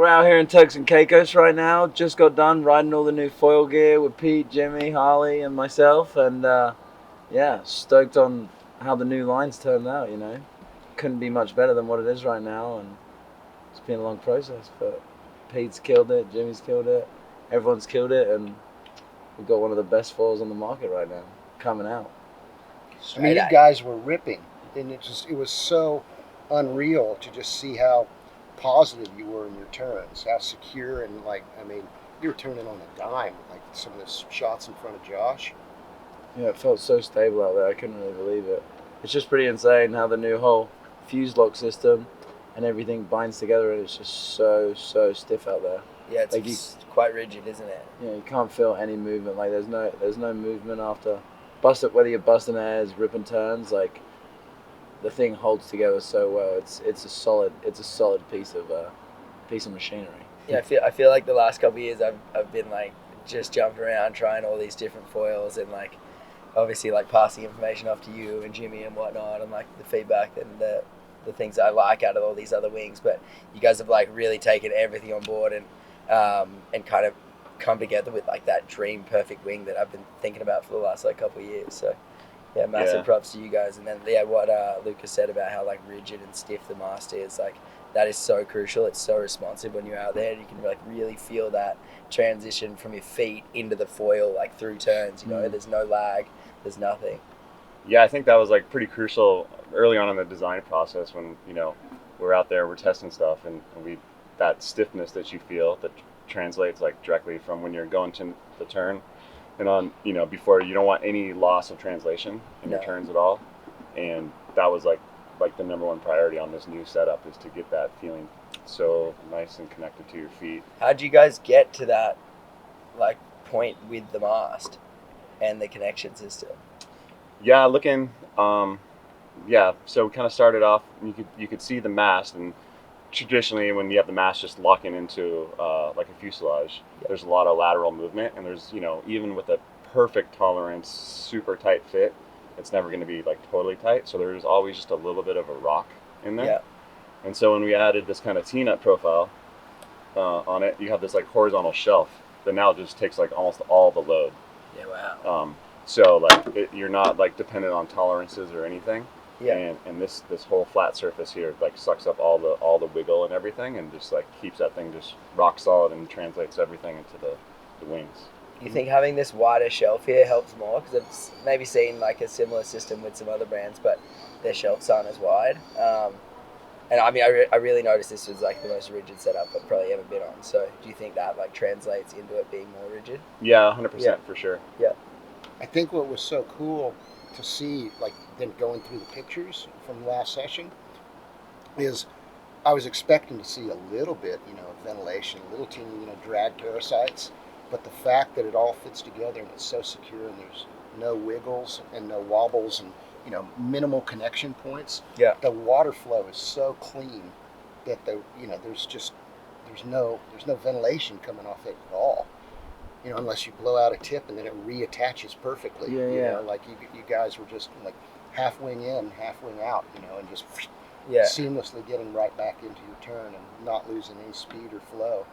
We're out here in Turks and Caicos right now. Just got done riding all the new foil gear with Pete, Jimmy, Harley, and myself. And yeah, stoked on how the new lines turned out, you know. Couldn't be much better than what it is right now. And it's been a long process, but Pete's killed it, Jimmy's killed it, everyone's killed it. And we've got one of the best foils on the market right now coming out. I mean, you guys were ripping. And it was so unreal to just see how positive you were in your turns, how secure, and like, I mean, you were turning on a dime, like some of the shots in front of Josh. Yeah, it felt so stable out there. I couldn't really believe it. It's just pretty insane how the new whole FuseLock system and everything binds together, and it's just so stiff out there. Yeah, it's like quite rigid, isn't it? Yeah, you can't feel any movement. Like there's no movement after whether you're busting airs, ripping turns. Like the thing holds together so well. It's a solid piece of machinery. Yeah, I feel like the last couple of years I've been like just jumping around trying all these different foils and like obviously like passing information off to you and Jimmy and whatnot and like the feedback and the things I like out of all these other wings. But you guys have like really taken everything on board and kind of come together with like that dream perfect wing that I've been thinking about for the last like couple of years. So yeah, massive props to you guys. And then what Luca said about how like rigid and stiff the mast is, like that is so crucial. It's so responsive when you're out there. You can like really feel that transition from your feet into the foil, like through turns, you know. There's no lag, there's nothing. Yeah, I think that was like pretty crucial early on in the design process when, you know, we're out there, we're testing stuff, and that stiffness that you feel that translates like directly from when you're going to the turn and on, you know, before, you don't want any loss of translation in your turns at all. And that was like the number one priority on this new setup, is to get that feeling so nice and connected to your feet. How'd you guys get to that like point with the mast and the connection system? Yeah, looking, so we kind of started off, and you could see the mast, and traditionally when you have the mast just locking into like a fuselage, there's a lot of lateral movement, and there's, you know, even with a perfect tolerance, super tight fit, it's never going to be like totally tight, so there's always just a little bit of a rock in there. And so when we added this kind of T-nut profile on it, you have this like horizontal shelf that now just takes like almost all the load. Yeah, wow. So like you're not like dependent on tolerances or anything. Yeah. And this whole flat surface here like sucks up all the wiggle and everything, and just like keeps that thing just rock solid and translates everything into the wings. You think having this wider shelf here helps more? Because I've maybe seen like a similar system with some other brands, but their shelves aren't as wide. And I mean, I really noticed this was like the most rigid setup I've probably ever been on. So do you think that like translates into it being more rigid? Yeah, 100% for sure. Yeah. I think what was so cool to see, like then going through the pictures from last session, is I was expecting to see a little bit, you know, of ventilation, a little teeny, you know, drag parasites, but the fact that it all fits together and it's so secure and there's no wiggles and no wobbles and, you know, minimal connection points. Yeah. The water flow is so clean that there's no ventilation coming off it at all. You know, unless you blow out a tip and then it reattaches perfectly. Yeah, you know, like you guys were just like half wing in, half wing out, you know, and just seamlessly getting right back into your turn and not losing any speed or flow.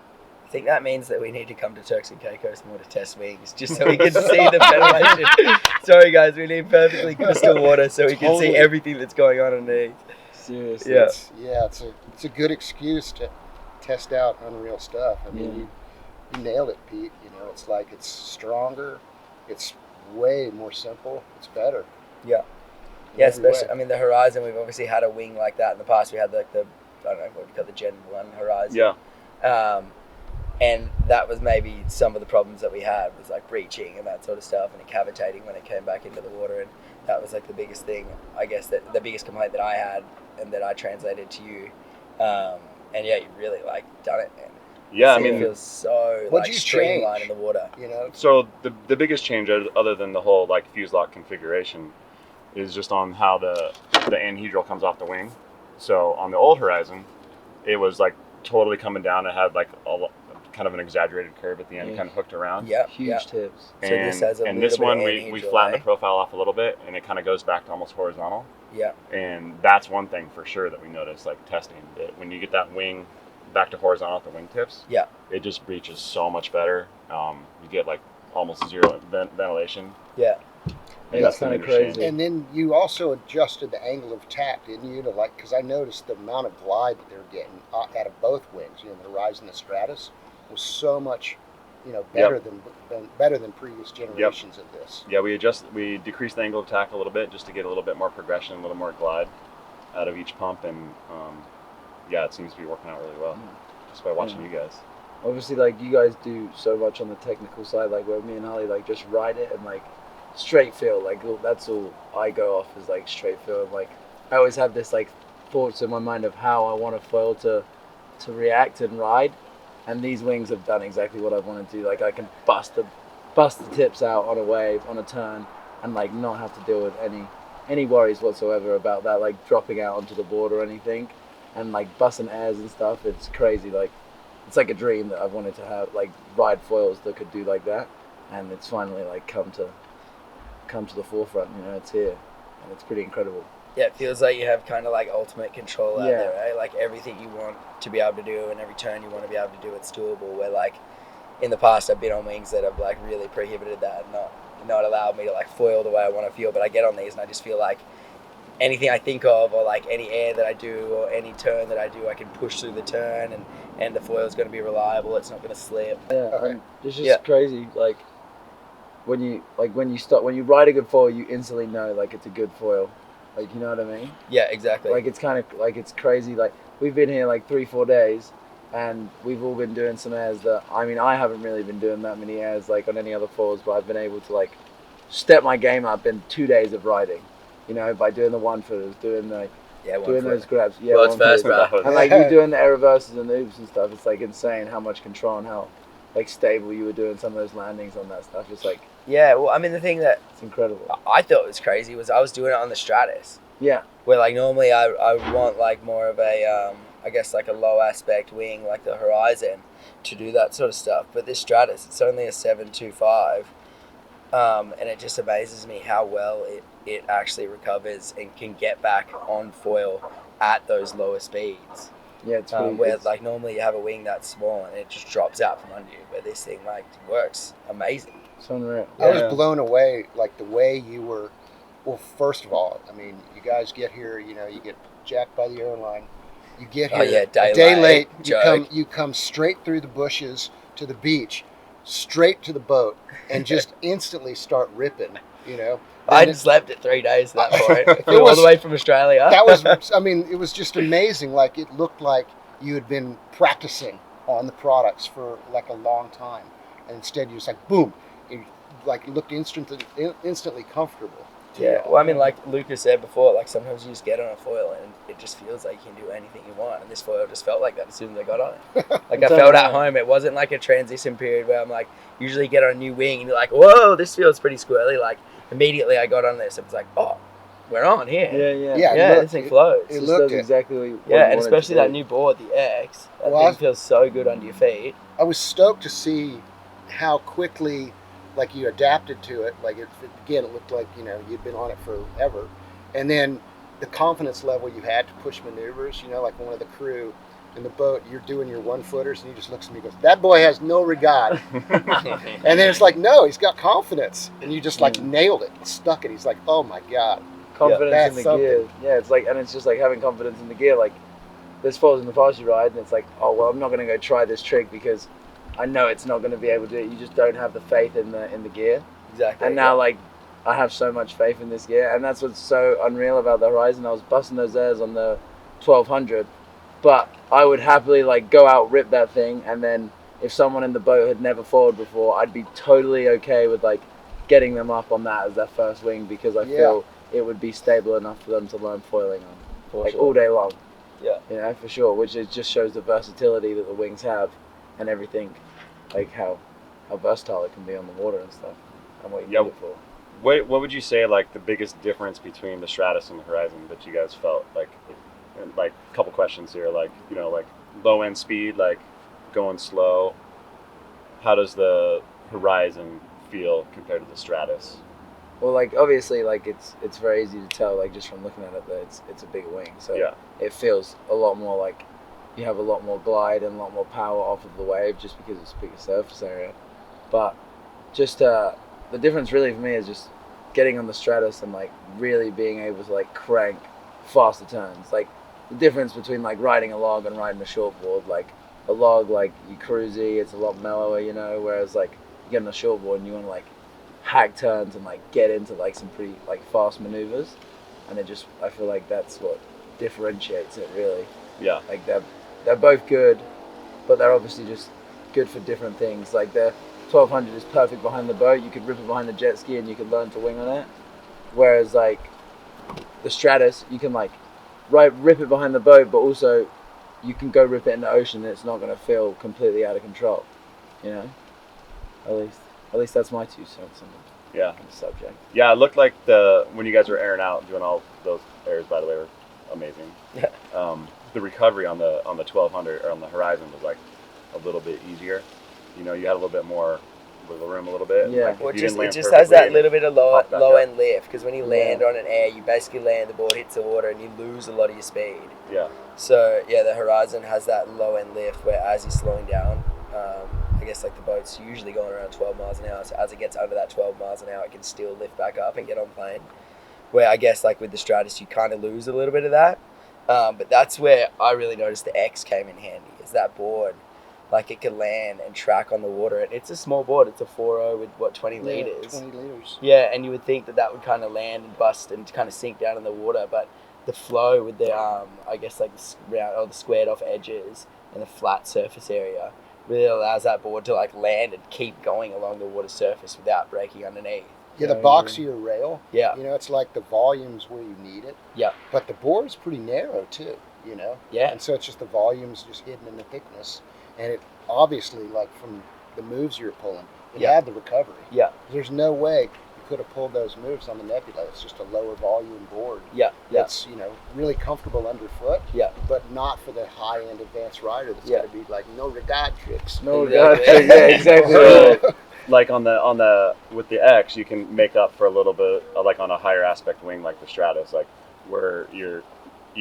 I think that means that we need to come to Turks and Caicos more to test wings, just so we can see the ventilation. Sorry guys, we need perfectly crystal water so we can see everything that's going on underneath. Seriously. Yeah. It's a good excuse to test out unreal stuff. I mean, you nailed it, Pete. You know, it's like it's stronger, it's way more simple, it's better. Yeah, especially, I mean, the Horizon, we've obviously had a wing like that in the past. We had like the, I don't know, what we call the Gen 1 Horizon. Yeah. And that was maybe some of the problems that we had, was like breaching and that sort of stuff, and it cavitating when it came back into the water. And that was like the biggest thing, I guess, that the biggest complaint that I had and that I translated to you. And yeah, you really like done it, man. Yeah, it feels so like streamlined in the water. You know. So the biggest change, other than the whole like FuseLock configuration, is just on how the anhedral comes off the wing. So on the old Horizon, it was like totally coming down. It had like kind of an exaggerated curve at the end, kind of hooked around. Yeah, huge tips. And, so this one we flattened the profile off a little bit, and it kind of goes back to almost horizontal. Yeah. And that's one thing for sure that we noticed, like testing, that when you get that wing back to horizontal at the wingtips. Yeah. It just breaches so much better. You get like almost zero ventilation. Yeah. Yeah, That's it's kind of interesting. crazy. And then you also adjusted the angle of attack, didn't you? To like, because I noticed the amount of glide that they're getting out of both wings. You know, the Horizon and the Stratus was so much, better than previous generations of this. Yeah, we decreased the angle of attack a little bit just to get a little bit more progression, a little more glide out of each pump, and it seems to be working out really well just by watching you guys. Obviously, like, you guys do so much on the technical side, like where me and Harley like just ride it and like straight feel, like that's all I go off is like straight feel. And, like, I always have this like thoughts in my mind of how I want a foil to react and ride, and these wings have done exactly what I want to do. Like, I can bust the tips out on a wave, on a turn, and like not have to deal with any worries whatsoever about that, like dropping out onto the board or anything, and like busting airs and stuff. It's crazy. Like, it's like a dream that I've wanted to have, like ride foils that could do like that, and it's finally like come to the forefront. It's here, and it's pretty incredible. Yeah, it feels like you have kind of like ultimate control out Yeah. there, right? Like everything you want to be able to do and every turn you want to be able to do, it's doable. Where like in the past I've been on wings that have like really prohibited that and not allowed me to like foil the way I want to feel. But I get on these and I just feel like anything I think of, or like any air that I do or any turn that I do, I can push through the turn and the foil is going to be reliable. It's not going to slip. Yeah, Okay. and it's just crazy. Like when you ride a good foil, you instantly know like it's a good foil. Like, you know what I mean? Yeah, exactly. Like, it's kind of like, it's crazy. Like, we've been here like 3-4 days, and we've all been doing some airs that, I mean, I haven't really been doing that many airs like on any other foils, but I've been able to like step my game up in 2 days of riding. By doing the 1-footers, doing those grabs. Yeah, World's first, 1-footers. bro. And like you doing the air reverses and the oops and stuff. It's like insane how much control and how like stable you were doing some of those landings on that stuff. It's like, Yeah, well, I mean, the thing that it's incredible. I thought was crazy was I was doing it on the Stratus. Yeah. Where like normally I want like more of a I guess like a low aspect wing like the Horizon to do that sort of stuff, but this Stratus, it's only a 725, and it just amazes me how well it actually recovers and can get back on foil at those lower speeds. Yeah, it's pretty Where like normally you have a wing that's small and it just drops out from under you, but this thing like works amazing. it's unreal. I was blown away, like the way you were. Well, first of all, I mean, you guys get here. You get jacked by the airline. You get here a day late. You come straight through the bushes to the beach, straight to the boat, and just instantly start ripping. I'd slept it 3 days at that point. It Flew all was- the way from Australia. That was, I mean, it was just amazing. Like, it looked like you had been practicing on the products for like a long time, and instead you just like boom, you like looked instantly comfortable. Yeah, well, I mean, like Luca said before, like sometimes you just get on a foil and it just feels like you can do anything you want. And this foil just felt like that as soon as I got on it. Like I felt at home. It wasn't like a transition period where I'm like, usually get on a new wing and you're like, whoa, this feels pretty squirrely. Like immediately I got on this, it was like, oh, we're on here. Yeah. This thing flows. It does exactly what you Yeah, and want it especially to that do. new board, the X. That Well, thing feels so good under your feet. I was stoked to see how quickly, like, you adapted to it. Like, again, it looked like you'd been on it forever, and then the confidence level you had to push maneuvers. Like one of the crew in the boat, you're doing your 1-footers, and he just looks at me and goes, "That boy has no regard." And then it's like, no, he's got confidence, and you just like nailed it, stuck it. He's like, "Oh my god." Confidence in that's the gear. Yeah, it's like, and it's just like having confidence in the gear. Like, there's falls in the fast you ride, and it's like, oh well, I'm not gonna go try this trick because I know it's not gonna be able to do it. You just don't have the faith in the gear. Exactly. And now, like, I have so much faith in this gear, and that's what's so unreal about the Horizon. I was busting those airs on the 1200, but I would happily like go out, rip that thing, and then if someone in the boat had never foiled before, I'd be totally okay with like getting them up on that as their first wing because I feel it would be stable enough for them to learn foiling on, like all day long. Yeah. For sure. Which it just shows the versatility that the wings have, and everything, like how versatile it can be on the water and stuff, and what you need it for. What would you say like the biggest difference between the Stratus and the Horizon that you guys felt like? And like a couple questions here, like like low end speed, like going slow. How does the Horizon feel compared to the Stratus? Well, like obviously, like it's very easy to tell, like just from looking at it, that it's a bigger wing. So it feels a lot more like you have a lot more glide and a lot more power off of the wave just because it's a bigger surface area. But just the difference really for me is just getting on the Stratus and like really being able to like crank faster turns. Like the difference between like riding a log and riding a shortboard, like a log, like you cruisy, it's a lot mellower, you know, whereas like you get on a shortboard and you want to like hack turns and like get into like some pretty like fast maneuvers, and it just, I feel like that's what differentiates it really. Yeah. Like they're both good, but they're obviously just good for different things. Like the 1200 is perfect behind the boat. You could rip it behind the jet ski and you could learn to wing on it. Whereas like the Stratus, you can like rip it behind the boat, but also you can go rip it in the ocean and it's not going to feel completely out of control. You know, at least that's my 2 cents on Yeah. the subject. Yeah, it looked like when you guys were airing out, doing all those airs, by the way, were amazing. Yeah. The recovery on the 1200 or on the Horizon was like a little bit easier. You know, you had a little bit more wiggle room, a little bit. Yeah. Like, if Well, you it didn't land just has that perfectly, little bit of low pop back end lift, because when you land on an air, you basically land, the board hits the water, and you lose a lot of your speed. Yeah. So yeah, the Horizon has that low end lift where as you're slowing down, I guess like the boat's usually going around 12 miles an hour. So as it gets under that 12 miles an hour, it can still lift back up and get on plane. Where I guess like with the Stratus, you kind of lose a little bit of that. But that's where I really noticed the X came in handy. Is that board, like it can land and track on the water. And it's a small board. It's a 4.0 with 20 liters. 20 liters. Yeah, and you would think that would kind of land and bust and kind of sink down in the water, but the flow with the I guess like the squared off edges and the flat surface area really allows that board to like land and keep going along the water surface without breaking underneath. Yeah, the boxier rail. Yeah. You know, it's like the volume's where you need it. Yeah. But the board's pretty narrow too, you know? Yeah. And so it's just the volume's just hidden in the thickness. And it obviously, like from the moves you're pulling, it had the recovery. Yeah. There's no way you could have pulled those moves on the Nebula. It's just a lower volume board. Yeah. That's, you know, really comfortable underfoot. Yeah. But not for the high-end advanced rider that's got to be like no regard tricks. No Exactly. regard. Yeah, exactly. So, like on the with the X, you can make up for a little bit, like on a higher aspect wing, like the Stratus, like where you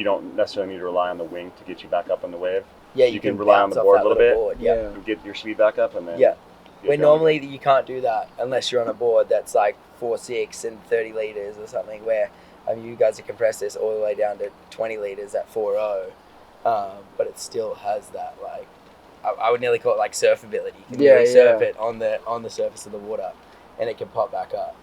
don't necessarily need to rely on the wing to get you back up on the wave. Yeah, you can rely on bounce the off board that a little bit. board. Yeah. And get your speed back up, and then Yeah. get Where going normally again. you can't do that unless you're on a board that's like 4.6 and 30 liters or something, where you guys have compressed this all the way down to 20 liters at 4.0, but it still has that like I would nearly call it like surfability. You can really surf it on the surface of the water, and it can pop back up.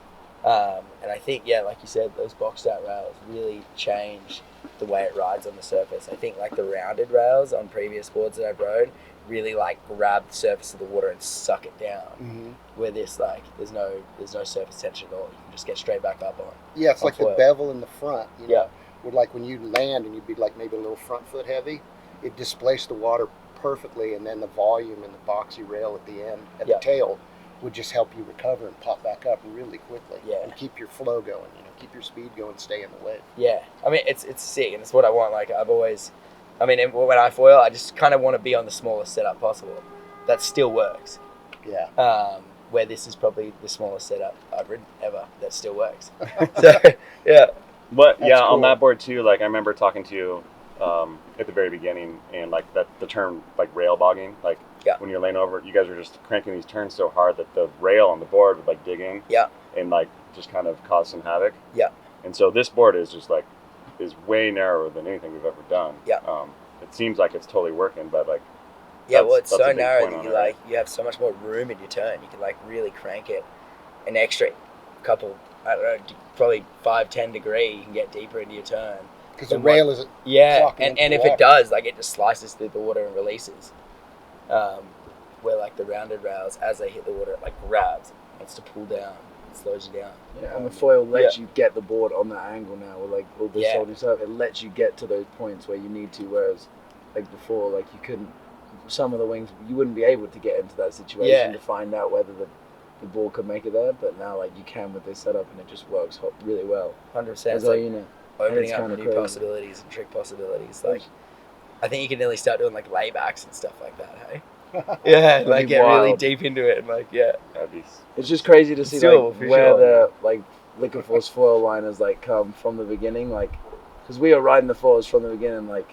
And I think like you said, those boxed out rails really change the way it rides on the surface. I think like the rounded rails on previous boards that I've rode really like grab the surface of the water and suck it down. Mm-hmm. Where this like there's no surface tension at all. You can just get straight back up on. Yeah, it's like the bevel in the front. You know? Yeah. Would like when you land and you'd be like maybe a little front foot heavy, it displaced the water perfectly, and then the volume and the boxy rail at the end, at the tail, would just help you recover and pop back up really quickly. Yeah. And keep your flow going, you know, keep your speed going, stay in the wave. Yeah, I mean it's sick, and it's what I want. Like I've always, when I foil, I just kind of want to be on the smallest setup possible. That still works. Yeah. Where this is probably the smallest setup I've ridden ever that still works. So yeah. But That's yeah, cool. on that board too, like I remember talking to you at the very beginning, and like the term like rail bogging, like when you're laying over, you guys were just cranking these turns so hard that the rail on the board would like dig in and like just kind of cause some havoc. Yeah. And so this board is just like is way narrower than anything we've ever done. Yeah. It seems like it's totally working, but like well, it's that's a so big narrow point that on you it, right? you have so much more room in your turn. You can like really crank it an extra couple, I don't know, probably 5-10 degree. You can get deeper into your turn. Because the rail is and if it does, like it just slices through the water and releases. Where like the rounded rails, as they hit the water, it like grabs, it wants to pull down, it slows you down. Yeah, and the foil lets you get the board on that angle now, with like all the soldering stuff. It lets you get to those points where you need to, whereas like before, like you couldn't. Some of the wings, you wouldn't be able to get into that situation to find out whether the board could make it there. But now, like you can with this setup, and it just works really well. 100%. That's all you know. Opening up kinda new crazy. possibilities and trick possibilities. Like, I think you can nearly start doing like laybacks and stuff like that. Hey. Yeah, like get really deep into it and like that'd be It's just crazy to see Still, like for where sure. the like Liquor Force foil liners like come from the beginning, like because we were riding the foils from the beginning, like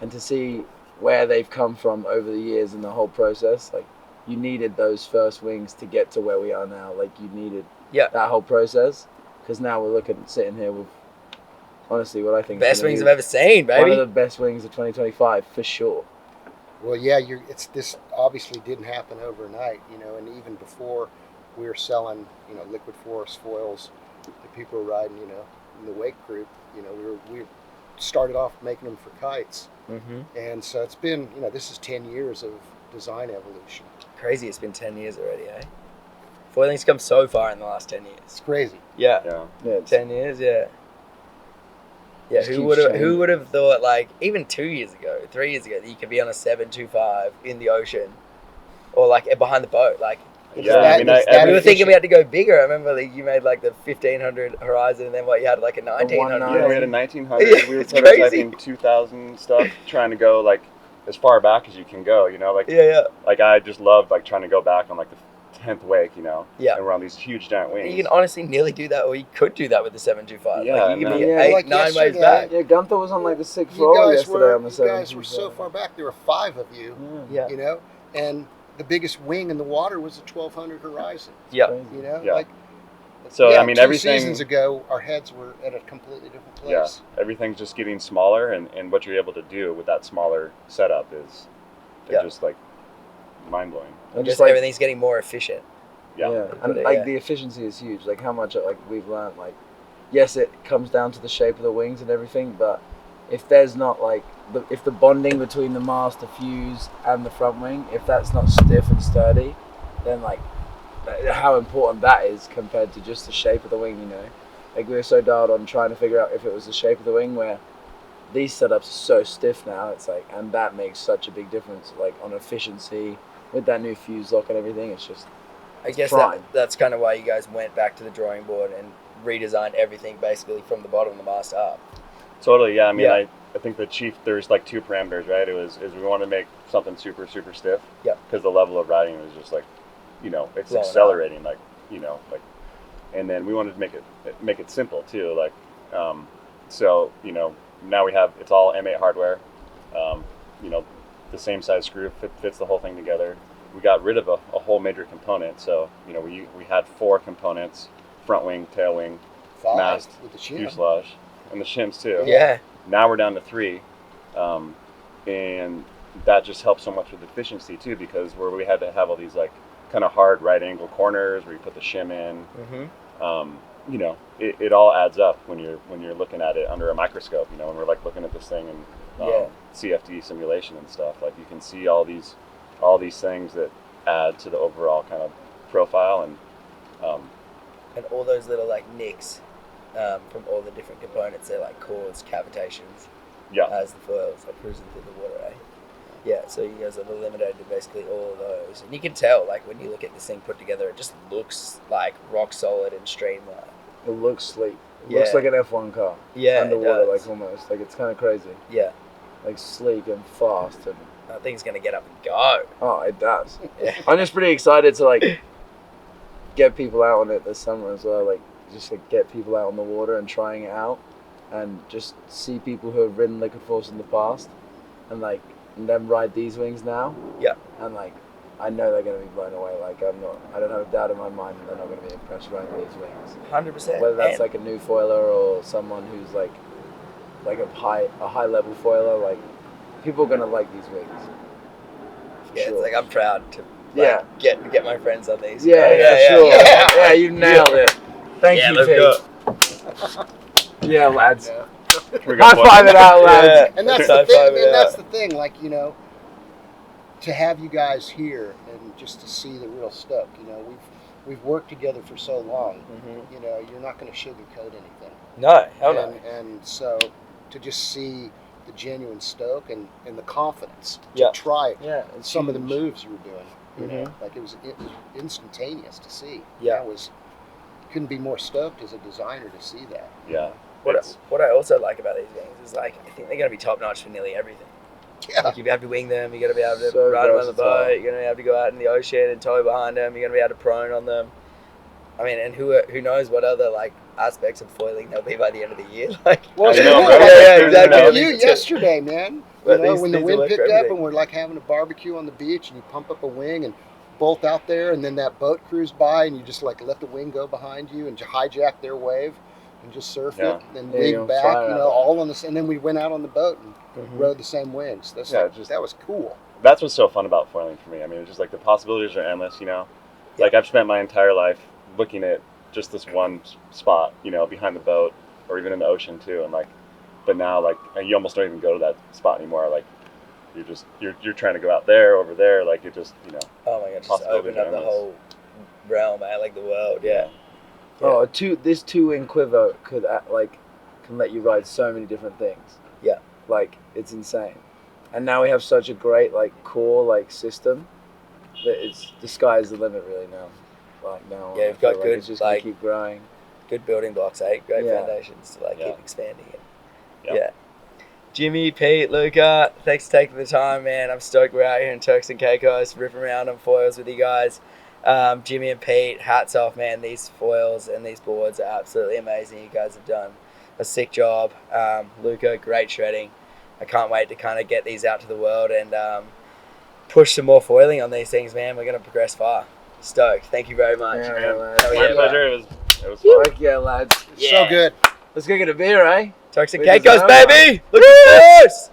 and to see where they've come from over the years and the whole process. Like, you needed those first wings to get to where we are now. Like, you needed that whole process, because now we're sitting here with, honestly, what I think best wings I've ever seen, baby. One of the best wings of 2025 for sure. Well, yeah, this obviously didn't happen overnight, and even before we were selling, liquid forest foils that people were riding, in the wake group, we started off making them for kites. And so it's been, this is 10 years of design evolution. Crazy, it's been 10 years already, eh? Foiling's come so far in the last 10 years. It's crazy. Yeah 10 years, Yeah, who would have thought, like, even 2 years ago, 3 years ago, that you could be on a 725 in the ocean, or like behind the boat, like. We were thinking we had to go bigger. I remember you made like the 1500 Horizon, and then you had like a 1900. Yeah, we had a 1900. We were prototyping 2000 stuff, trying to go like as far back as you can go. Like I just loved like trying to go back on like the 10th wake, and we're on these huge giant wings. You can honestly nearly do that, or you could do that with the 725. Yeah, like you can be 8-9 ways back. Yeah, Gunther was on like the 6th roll yesterday on the 725. You guys were so far back. There were 5 of you. And the biggest wing in the water was the 1200 Horizon. So I mean, 2 everything. seasons ago, our heads were at a completely different place. Yeah, everything's just getting smaller, and what you're able to do with that smaller setup is just like mind blowing. And just like, everything's getting more efficient. Yeah. And the efficiency is huge. Like how much we've learned. Like, yes, it comes down to the shape of the wings and everything, but if there's not if the bonding between the mast, the fuse, and the front wing, if that's not stiff and sturdy, then like how important that is compared to just the shape of the wing, Like we were so dialed on trying to figure out if it was the shape of the wing, where these setups are so stiff now, it's like, and that makes such a big difference, like on efficiency with that new FuseLock and everything. It's just, I guess that's kind of why you guys went back to the drawing board and redesigned everything basically from the bottom of the mast up. Totally, yeah. I mean, I think there's like 2 parameters, right? Is we want to make something super, super stiff. Yeah. Because the level of riding was just like, it's blowing accelerating, up. And then we wanted to make it simple too, like, so now it's all M8 hardware, the same size screw fits the whole thing together. We got rid of a whole major component, so we had 4 components: front wing, tail wing, 5 mast, with the shim. fuselage, and the shims too. Yeah. Now we're down to 3, and that just helps so much with efficiency too, because where we had to have all these like kind of hard right angle corners where you put the shim in, it all adds up when you're looking at it under a microscope. When we're like looking at this thing in CFD simulation and stuff, like you can see all these things that add to the overall kind of profile, and all those little like nicks from all the different components. They're like cords, cavitations. As the foils are cruising through the water, eh? Yeah, so you guys have eliminated basically all of those. And you can tell, like, when you look at this thing put together, it just looks like rock solid and streamlined. It looks sleek. It looks like an F1 car. Yeah, underwater, like almost. Like, it's kind of crazy. Yeah. Like sleek and fast. And that thing's going to get up and go. Oh, it does. I'm just pretty excited to, like, get people out on it this summer as well. Like, just like get people out on the water and trying it out. And just see people who have ridden Liquid Force in the past. And, like, and then ride these wings now. Yeah. And like, I know they're going to be blown away. Like I don't have a doubt in my mind that they're not going to be impressed riding these wings. 100%. Whether that's like a new foiler or someone who's like a high level foiler, like people are going to like these wings. Yeah, sure. It's like I'm proud to get my friends on these. Yeah, you nailed it. Thank you, Pete. Yeah, lads. Yeah. High five it out, lads. And that's the thing. And that's the thing. Like, to have you guys here and just to see the real stuff. We've worked together for so long. Mm-hmm. You're not going to sugarcoat anything. No, hell no. And so to just see the genuine stoke and the confidence to try some of the moves you were doing. Like it was instantaneous to see. Yeah, couldn't be more stoked as a designer to see that. Yeah. What I also like about these wings is like I think they're going to be top notch for nearly everything. Yeah. Like you have to wing them, you're going to be able to ride them on the boat, you're going to have to go out in the ocean and tow behind them, you're going to be able to prone on them. I mean, and who knows what other like aspects of foiling there'll be by the end of the year? Like, well, exactly. You yesterday, man. But You know, these- when the these wind work for picked up everything. and we're like having a barbecue on the beach and you pump up a wing and bolt out there, and then that boat crews by and you just like let the wing go behind you and hijack their wave and just surf Yeah. it and Yeah, wig you'll back, fly you out know, there. all on this. And then we went out on the boat and Mhm. rode the same winds. That's Yeah, like, just- that was cool. That's what's so fun about foiling for me. I mean, it's just like the possibilities are endless, you know. Yeah. Like I've spent my entire life looking at just this one spot, you know, behind the boat or even in the ocean too, and like, but now like you almost don't even go to that spot anymore. Like you're trying to go out there, over there, like it just, you know. Oh my god, just Possibilities opened up are the endless. whole realm, man, like the world. Yeah. Oh, this 2-wing quiver could can let you ride so many different things. Yeah. Like it's insane. And now we have such a great core system that it's the sky is the limit really now. Like now. Yeah, I we've got feel good, it's just gonna like- keep growing. Good building blocks, eh? Great Yeah. foundations to Yeah. keep expanding it. Yeah. Yeah. Jimmy, Pete, Luca, thanks for taking the time, man. I'm stoked we're out here in Turks and Caicos, ripping around on foils with you guys. Jimmy and Pete, hats off, man. These foils and these boards are absolutely amazing. You guys have done a sick job. Luca, great shredding. I can't wait to kind of get these out to the world and push some more foiling on these things, man. We're going to progress far. Stoked. Thank you very much. Yeah, Man, man. Hell my yeah. pleasure. It was fun. Fuck yeah, lads. Yeah. So good. Let's go get a beer, eh? Turks and We Caicos, deserve baby! Look at this!